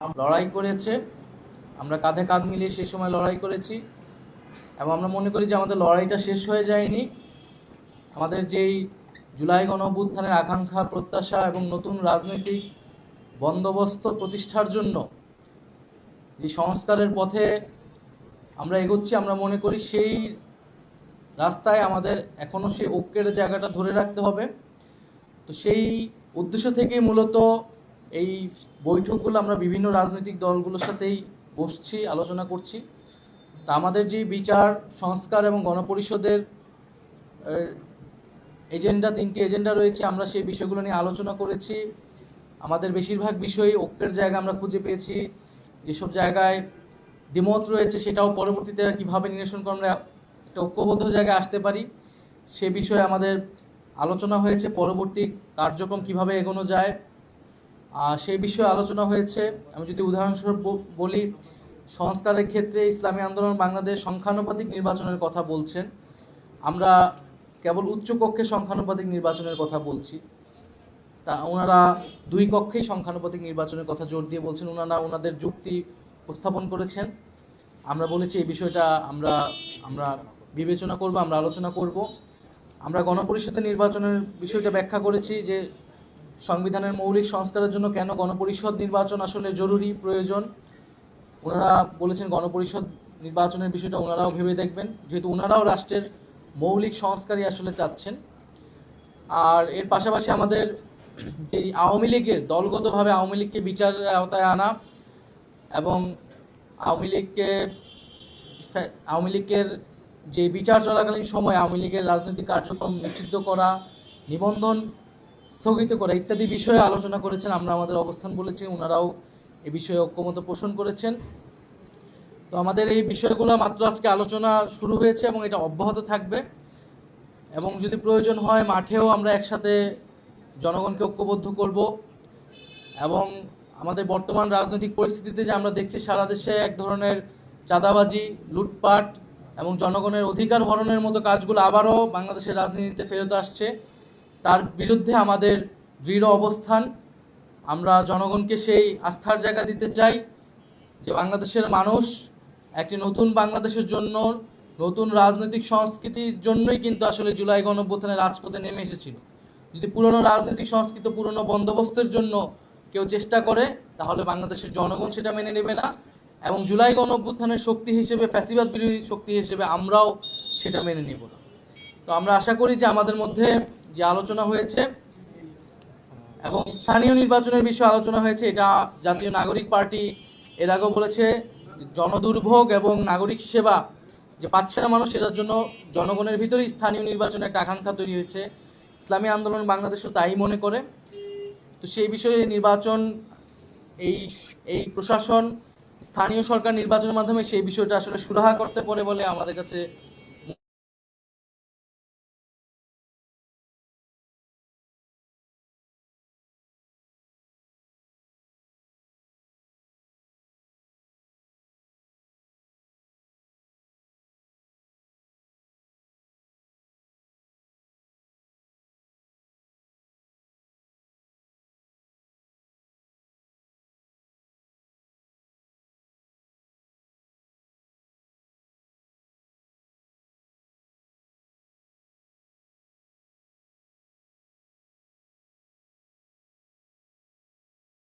লড়াই করেছে, আমরা কাঁধে কাঁধ মিলিয়ে সেই সময় লড়াই করেছি এবং আমরা মনে করি যে আমাদের লড়াইটা শেষ হয়ে যায়নি। আমাদের যেই জুলাই গণঅভ্যুত্থানের আকাঙ্ক্ষা, প্রত্যাশা এবং নতুন রাজনৈতিক বন্দোবস্ত প্রতিষ্ঠার জন্য যে সংস্কারের পথে আমরা এগোচ্ছি, আমরা মনে করি সেই রাস্তায় আমাদের এখনও সেই ঐক্যের জায়গাটা ধরে রাখতে হবে। তো সেই উদ্দেশ্য থেকেই মূলত এই বৈঠকগুলো আমরা বিভিন্ন রাজনৈতিক দলগুলোর সাথেই বসছি, আলোচনা করছি। তা আমাদের যে বিচার, সংস্কার এবং গণপরিষদের এজেন্ডা, 3টি এজেন্ডা রয়েছে, আমরা সেই বিষয়গুলো নিয়ে আলোচনা করেছি। আমাদের বেশিরভাগ বিষয়ই ঐক্যের জায়গা আমরা খুঁজে পেয়েছি। যেসব জায়গায় দ্বিমত রয়েছে সেটাও পরবর্তীতে কীভাবে নিরসন করে আমরা একটা ঐক্যবদ্ধ জায়গায় আসতে পারি সে বিষয়ে আমাদের আলোচনা হয়েছে। পরবর্তী কার্যক্রম কিভাবে এগোনো যায় সেই বিষয়ে আলোচনা হয়েছে। আমি যদি উদাহরণস্বরূপ বলি, সংস্কারের ক্ষেত্রে ইসলামী আন্দোলন বাংলাদেশ সংখ্যানুপাতিক নির্বাচনের কথা বলছেন, আমরা কেবল উচ্চকক্ষে সংখ্যানুপাতিক নির্বাচনের কথা বলছি। তা ওনারা 2 কক্ষেই সংখ্যানুপাতিক নির্বাচনের কথা জোর দিয়ে বলছেন। ওনাদের যুক্তি উপস্থাপন করেছেন। আমরা বলেছি এই বিষয়টা আমরা বিবেচনা করব, আমরা আলোচনা করব। আমরা গণপরিষদের নির্বাচনের বিষয়টা ব্যাখ্যা করেছি যে সংবিধানের মৌলিক সংস্কারের জন্য কেন গণপরিষদ নির্বাচন আসলে জরুরি, প্রয়োজন। ওনারা বলেছেন গণপরিষদ নির্বাচনের বিষয়টা ওনারাও ভেবে দেখবেন, যেহেতু ওনারাও রাষ্ট্রের মৌলিক সংস্কারই আসলে চাচ্ছেন। আর এর পাশাপাশি আমাদের এই আওয়ামী লীগের দলগতভাবে আওয়ামী লীগকে বিচারের আওতায় আনা এবং আওয়ামী লীগের যে বিচার চলাকালীন সময় আওয়ামী লীগের রাজনৈতিক কার্যক্রম নিষিদ্ধ করা, নিবন্ধন স্থগিত করা ইত্যাদি বিষয়ে আলোচনা করেছেন। আমরা আমাদের অবস্থান বলেছি, ওনারাও এ বিষয়ে ঐক্যমত পোষণ করেছেন। তো আমাদের এই বিষয়গুলো মাত্র আজকে আলোচনা শুরু হয়েছে এবং এটা অব্যাহত থাকবে এবং যদি প্রয়োজন হয় মাঠেও আমরা একসাথে জনগণকে ঐক্যবদ্ধ করব। এবং আমাদের বর্তমান রাজনৈতিক পরিস্থিতিতে যে আমরা দেখছি সারা দেশে এক ধরনের চাঁদাবাজি, লুটপাট এবং জনগণের অধিকার হরণের মতো কাজগুলো আবারও বাংলাদেশের রাজনীতিতে ফেরত আসছে, তার বিরুদ্ধে আমাদের দৃঢ় অবস্থান। আমরা জনগণকে সেই আস্থার জায়গা দিতে চাই যে বাংলাদেশের মানুষ একটি নতুন বাংলাদেশের জন্য, নতুন রাজনৈতিক সংস্কৃতির জন্যই কিন্তু আসলে জুলাই গণঅভ্যুত্থানের রাজপথে নেমে এসেছিল। যদি পুরনো রাজনৈতিক সংস্কৃতি, পুরনো বন্দোবস্তের জন্য কেউ চেষ্টা করে, তাহলে বাংলাদেশের জনগণ সেটা মেনে নেবে না এবং জুলাই গণঅভ্যুত্থানের শক্তি হিসেবে, ফ্যাসিবাদ বিরোধী শক্তি হিসেবে আমরাও সেটা মেনে নেব না। তো আমরা আশা করি যে আমাদের মধ্যে যে আলোচনা হয়েছে এবং স্থানীয় নির্বাচনের বিষয়ে আলোচনা হয়েছে, এটা জাতীয় নাগরিক পার্টি এর আগেও বলেছে, জনদুর্ভোগ এবং নাগরিক সেবা যে পাচ্ছে না মানুষ, সেটার জন্য জনগণের ভিতরেই স্থানীয় নির্বাচনের একটা আকাঙ্ক্ষা তৈরি হয়েছে। ইসলামী আন্দোলন বাংলাদেশও তাই মনে করে। তো সেই বিষয়ে নির্বাচন, এই প্রশাসন, স্থানীয় সরকার নির্বাচনের মাধ্যমে সেই বিষয়টা আসলে সুরাহা করতে পারে বলে আমাদের কাছে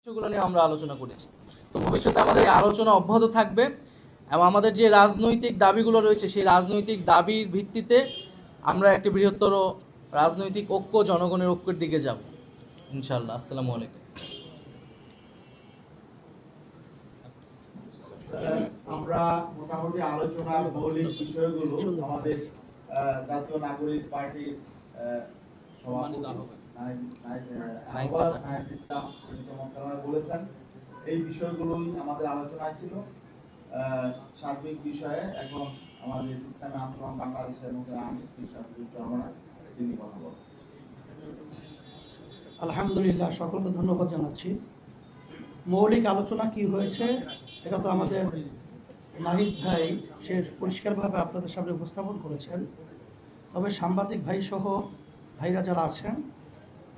বিষয়গুলো নিয়ে আমরা আলোচনা করেছি। তো ভবিষ্যতে আমাদের এই আলোচনা অব্যাহত থাকবে এবং আমাদের যে রাজনৈতিক দাবিগুলো রয়েছে সেই রাজনৈতিক দাবির ভিত্তিতে আমরা একটি বৃহত্তর রাজনৈতিক ঐক্য, জনগণের ঐক্যের দিকে যাব ইনশাআল্লাহ। আসসালামু আলাইকুম। আমরা মোটামুটি আলোচনার মৌলিক বিষয়গুলো আমাদের জাতীয় নাগরিক পার্টির বলেছেন, এই বিষয়গুলোই আমাদের আলোচনায় ছিল সার্বিক বিষয়ে। এখন আমাদের ইসলামী আন্দোলন বাংলাদেশের মধ্যে তিনি কথা বলেন। আলহামদুলিল্লাহ, সকলকে ধন্যবাদ জানাচ্ছি। মৌলিক আলোচনা কি হয়েছে এটা তো আমাদের নাহিদ ভাই সে পরিষ্কারভাবে আপনাদের সামনে উপস্থাপন করেছেন। তবে সাংবাদিক ভাই সহ ভাইরা যারা আছেন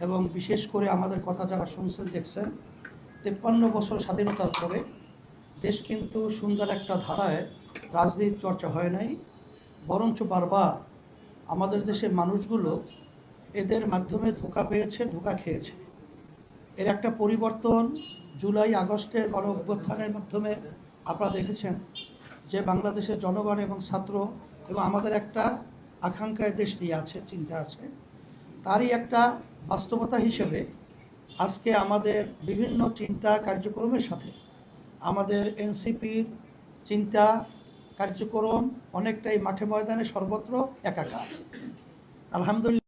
এবং বিশেষ করে আমাদের কথা যারা শুনছেন, দেখছেন, বছর স্বাধীনতার পরে দেশ কিন্তু সুন্দর একটা ধারায় রাজনীতি চর্চা হয় নাই, বরঞ্চ বারবার আমাদের দেশের মানুষগুলো এদের মাধ্যমে ধোঁকা পেয়েছে, ধোঁকা খেয়েছে। এর একটা পরিবর্তন জুলাই আগস্টের গণ অভ্যুত্থানের মাধ্যমে আপনারা দেখেছেন যে বাংলাদেশের জনগণ এবং ছাত্র এবং আমাদের একটা আকাঙ্ক্ষায় দেশ নিয়ে আছে, চিন্তা আছে, তারই একটা বাস্তবতা হিসেবে আজকে আমাদের বিভিন্ন চিন্তা কার্যক্রমের সাথে আমাদের এনসিপির চিন্তা কার্যক্রম অনেকটাই মাঠে ময়দানে সর্বত্র একাকার। আলহামদুলিল্লাহ,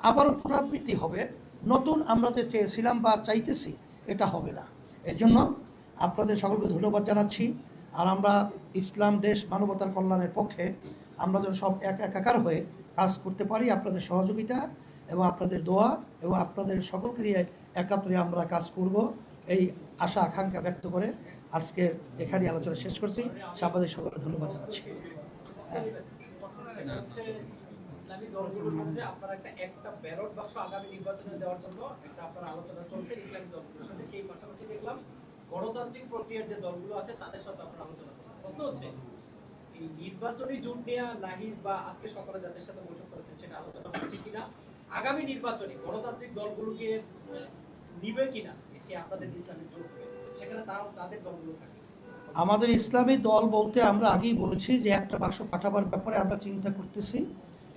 আবারও পুনরাবৃত্তি হবে। নতুন আমরা যে চেয়েছিলাম বা চাইতেছি এটা হবে না। এর জন্য আপনাদের সকলকে ধন্যবাদ জানাচ্ছি। আর আমরা ইসলাম দেশ মানবতার কল্যাণের পক্ষে আমরা যেন সব একাকার হয়ে কাজ করতে পারি, আপনাদের সহযোগিতা এবং আপনাদের দোয়া এবং আপনাদের সকলকে নিয়ে একাত্রে আমরা কাজ করব, এই আশা আকাঙ্ক্ষা ব্যক্ত করে আজকের এখানে আলোচনা শেষ করছি। আপনাদের সকলকে ধন্যবাদ জানাচ্ছি। ইসলামী দলগুলোর মধ্যে আপনারা একটা ব্যালট বাক্স আগামী নির্বাচনে দেওয়ার জন্য একটা আপনার আলোচনা চলছে ইসলামী দলগুলোর সাথে। সেই পাশাপাশি দেখলাম গণতান্ত্রিক প্রক্রিয়ার যে দলগুলো আছে তাদের সাথে আপনারা আলোচনা করছেন। প্রশ্ন হচ্ছে এই নির্বাচনী জোট নিয়ে নাহিদ বা আজকে সকালে যাদের সাথে বৈঠক করেছেন সেটা আলোচনা হচ্ছে কিনা, আগামী নির্বাচনে গণতান্ত্রিক দলগুলোকে নিবে কিনা সে আপনাদের ইসলামিক জোট হবে, সেখানে তাদের দলগুলো থাকে। আমাদের ইসলামী দল বলতে আমরা আগেই বলেছি যে একটা বাক্স পাঠাবার ব্যাপারে আমরা চিন্তা করতেছি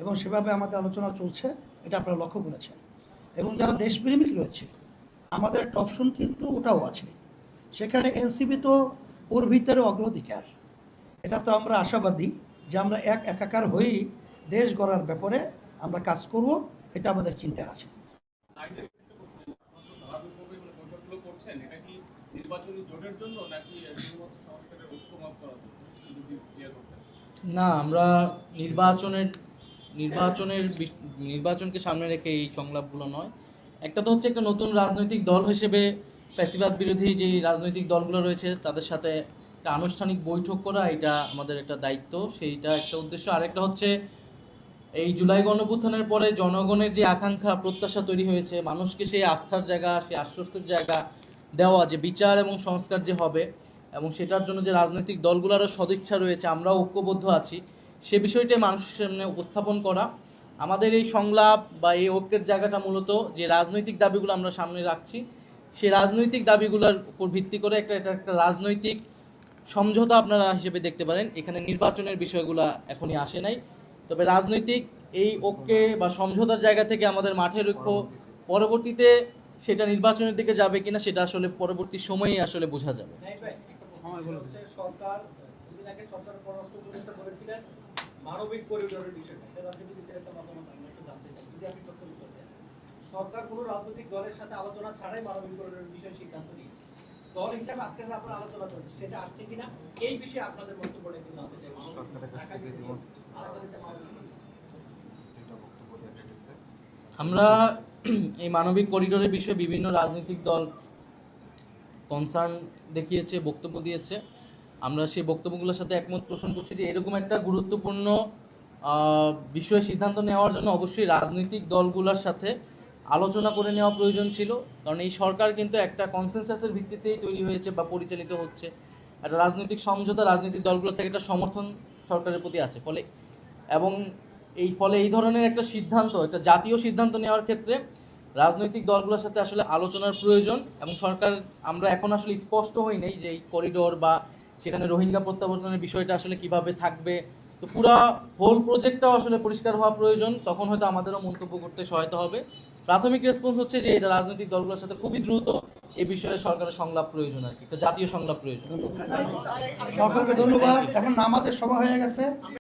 এবং সেভাবে আমাদের আলোচনা চলছে, এটা আপনারা লক্ষ্য করেছেন। এবং যারা দেশপ্রেমিক রয়েছে আমাদের একটা অপশন কিন্তু ওটাও আছে, সেখানে এনসিপি তো ওর ভিতরে অগ্রাধিকার। এটা তো আমরা আশাবাদী যে আমরা একাকার হয়েই দেশ গড়ার ব্যাপারে আমরা কাজ করব, এটা আমাদের চিন্তা আছে। না, আমরা নির্বাচনকে সামনে রেখে এই সংলাপগুলো নয়। একটা তো হচ্ছে একটা নতুন রাজনৈতিক দল হিসেবে ফ্যাসিবাদ বিরোধী যে রাজনৈতিক দলগুলো রয়েছে তাদের সাথে একটা আনুষ্ঠানিক বৈঠক করা, এটা আমাদের একটা দায়িত্ব, সেইটা একটা উদ্দেশ্য। আরেকটা হচ্ছে এই জুলাই গণঅভ্যুত্থানের পরে জনগণের যে আকাঙ্ক্ষা প্রত্যাশা তৈরি হয়েছে, মানুষকে সেই আস্থার জায়গা, সেই আশ্বস্তের জায়গা দেওয়া যে বিচার এবং সংস্কার যে হবে এবং সেটার জন্য যে রাজনৈতিক দলগুলোরও সদিচ্ছা রয়েছে, আমরাও ঐক্যবদ্ধ আছি, সে বিষয়টাই মানুষের সামনে উপস্থাপন করা। আমাদের এই সংলাপ বা এই ঐক্যের জায়গাটা মূলত যে রাজনৈতিক দাবিগুলো আমরা সামনে রাখছি, সেই রাজনৈতিক দাবিগুলোর উপর ভিত্তি করে এটা একটা রাজনৈতিক সমঝোতা আপনারা হিসেবে দেখতে পারেন। এখানে নির্বাচনের বিষয়গুলো এখনই আসে নাই, তবে রাজনৈতিক এই ঐক্যে বা সমঝোতার জায়গা থেকে আমাদের মাঠের ঐক্য পরবর্তীতে সেটা নির্বাচনের দিকে যাবে কিনা সেটা আসলে পরবর্তী সময়ে আসলে বোঝা যাবে। সরকার দুদিন আগে সরকার পররাষ্ট্র উপদেষ্টা বলেছিলেন মানবিক করিডোরের বিষয়টা, এটা রাজনীতিবিদদের একটা মতামত আমরা একটু জানতে চাই, যদি আপনি প্রশ্ন উত্তর দেন। সরকার কোনো রাজনৈতিক দলের সাথে আলোচনা ছাড়াই মানবিক করিডোরের বিষয়ে সিদ্ধান্ত নিয়েছে, দল হিসাবে আজকে আপনারা আলোচনা করছেন, সেটা আসছে কিনা এই বিষয়ে আপনাদের মন্তব্যটা একটু জানতে চাই। আমরা এই মানবিক করিডোরের বিষয়ে বিভিন্ন রাজনৈতিক দল কনসার্ন দেখিয়েছে, বক্তব্য দিয়েছে। আমরা সেই বক্তব্যগুলোর সাথে একমত পোষণ করছি যে এরকম একটা গুরুত্বপূর্ণ বিষয়ে সিদ্ধান্ত নেওয়ার জন্য অবশ্যই রাজনৈতিক দলগুলোর সাথে আলোচনা করে নেওয়া প্রয়োজন ছিল, কারণ এই সরকার কিন্তু একটা কনসেনসাসের ভিত্তিতেই তৈরি হয়েছে বা পরিচালিত হচ্ছে। একটা রাজনৈতিক সমঝোতা রাজনৈতিক দলগুলো থেকে একটা সমর্থন সরকারের প্রতি আছে, ফলে এবং এই ধরনের একটা সিদ্ধান্ত, একটা জাতীয় সিদ্ধান্ত নেওয়ার ক্ষেত্রে রাজনৈতিক দলগুলোর সাথে আসলে আলোচনার প্রয়োজন। এবং সরকার, আমরা এখন আসলে স্পষ্ট হই নাই যে এই করিডোর বা সেখানে রোহিঙ্গা প্রত্যাবর্তনের বিষয়টা আসলে কিভাবে থাকবে, তো পুরা হোল প্রজেক্টটাও আসলে পরিষ্কার হওয়া প্রয়োজন, তখন হয়তো আমাদেরও মন্তব্য করতে সহায়তা হবে। প্রাথমিক রেসপন্স হচ্ছে যে এটা রাজনৈতিক দলগুলোর সাথে খুবই দ্রুত এই বিষয়ে সরকারের সংলাপ প্রয়োজন আর কি, একটা জাতীয় সংলাপ প্রয়োজন। সকলকে ধন্যবাদ। এখন নামাজের সময় হয়ে গেছে।